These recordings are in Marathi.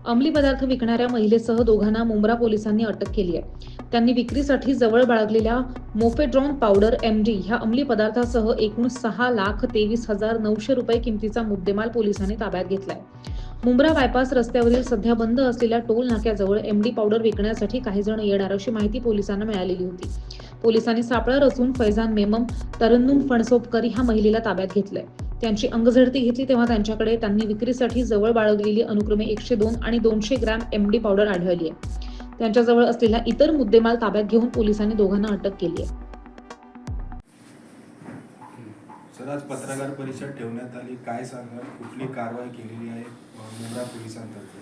अंमली पदार्थ विकणाऱ्या महिलेसह दोघांना मुंब्रा पोलिसांनी अटक केली आहे. त्यांनी विक्रीसाठी जवळ बाळगलेल्या मोफेड्रॉन पावडर MD ह्या अंमली पदार्थासह एकूण 6,23,900 रुपये किमतीचा मुद्देमाल पोलिसांनी ताब्यात घेतलाय. मुंब्रा बायपास रस्त्यावरील सध्या बंद असलेल्या टोल नाक्याजवळ MD पावडर विकण्यासाठी काही जण येणार अशी माहिती पोलिसांना मिळालेली होती. पोलिसांनी सापळा रचून फैजान मेमम तरन्नुम फणसोपकर ह्या महिलेला ताब्यात घेतलंय. त्यांची अंगझडती घेतली तेव्हा त्यांच्याकडे त्यांनी विक्रीसाठी जवळ बाळगलेली अनुक्रमे 102 आणि 200 ग्रॅम MD पावडर आढळली आहे. त्यांच्याजवळ असलेला इतर मुद्देमाल ताब्यात घेऊन पोलिसांनी दोघांना अटक केली आहे. सर, आज पत्रकार परिषद ठेवण्यात आली, काय सांगाल? कुठली कारवाई केलेली आहे मुंब्रा पोलिसांतर्फे?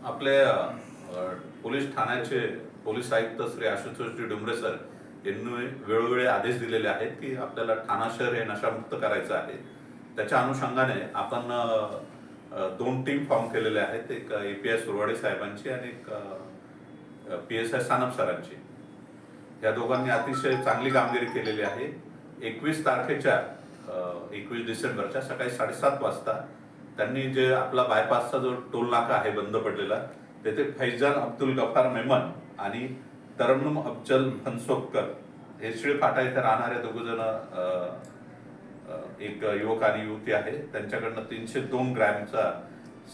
आपले पोलीस ठाण्याचे पोलीस आयुक्त श्री आशुतोष डुमरे सर यांनी वेळोवेळी आदेश दिलेले आहेत की आपल्याला ठाणा शहर हे नशामुक्त करायचं आहे. त्याच्या अनुषंगाने आपण 2 टीम फॉर्म केलेल्या आहेत, एक API सुरवाडे साहेबांची आणि एक PSI सानप सरांची. या दोघांनी अतिशय चांगली कामगिरी केलेली आहे. 21 तारखेच्या 21 डिसेंबरच्या सकाळी 7:30 वाजता त्यांनी जे आपला बायपासचा जो टोल नाका आहे बंद पडलेला, तेथे फैजान अब्दुल गफार मेमन आणि तरन्नुम अफजल फणसोपकर हे शिळफाटा इथे राहणारे दोघ जण, एक युवक आणि युवती आहे, त्यांच्याकडनं 302 ग्रॅमचा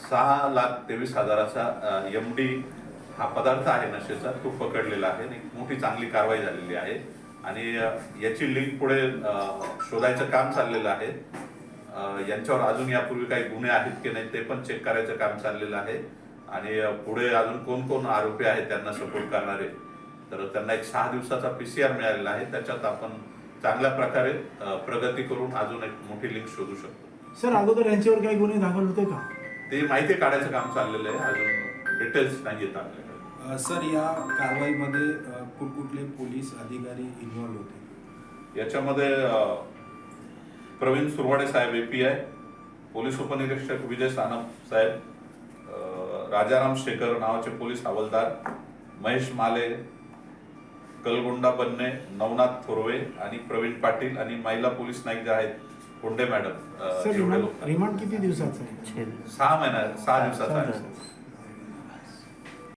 6,23,000चा MD हा पदार्थ आहे नशेचा, तो पकडलेला आहे. एक मोठी चांगली कारवाई झालेली आहे आणि याची लिंक पुढे शोधायचं काम चाललेलं आहे. यांच्यावर अजून यापूर्वी काही गुन्हे आहेत की नाही ते पण चेक करायचं काम चाललेलं आहे आणि पुढे अजून कोण कोण आरोपी आहेत त्यांना सपोर्ट करणारे, तर त्यांना एक 6 दिवसाचा PCR मिळालेला आहे. त्याच्यात आपण चांगल्या प्रकारे प्रगती करून अजून एक मोठी लिंक शोधू शकतो. सर, अगोदर यांच्यावर काही गुन्हे दाखल होते का? ते माहिती काढायचं काम चाललेलं आहे, अजून डिटेल्स नाही येत आपल्याकडे. सर, या कारवाईमध्ये कुठकुठले पोलीस अधिकारी इन्व्हॉल्व होते? याच्यामध्ये प्रवीण सुरवाडे साहेब API, पोलीस उपनिरीक्षक विजय सानप साहेब, राजाराम शेखर नावाचे पोलीस हवालदार, महेश माले, कलगोंडा बन्ने, नवनाथ थोरवे आणि प्रवीण पाटील आणि महिला पोलीस नाईक जे आहेत कोंडे मॅडम. सर, रिमांड किती दिवसाचा आहे? 6 दिवसाचा आहे.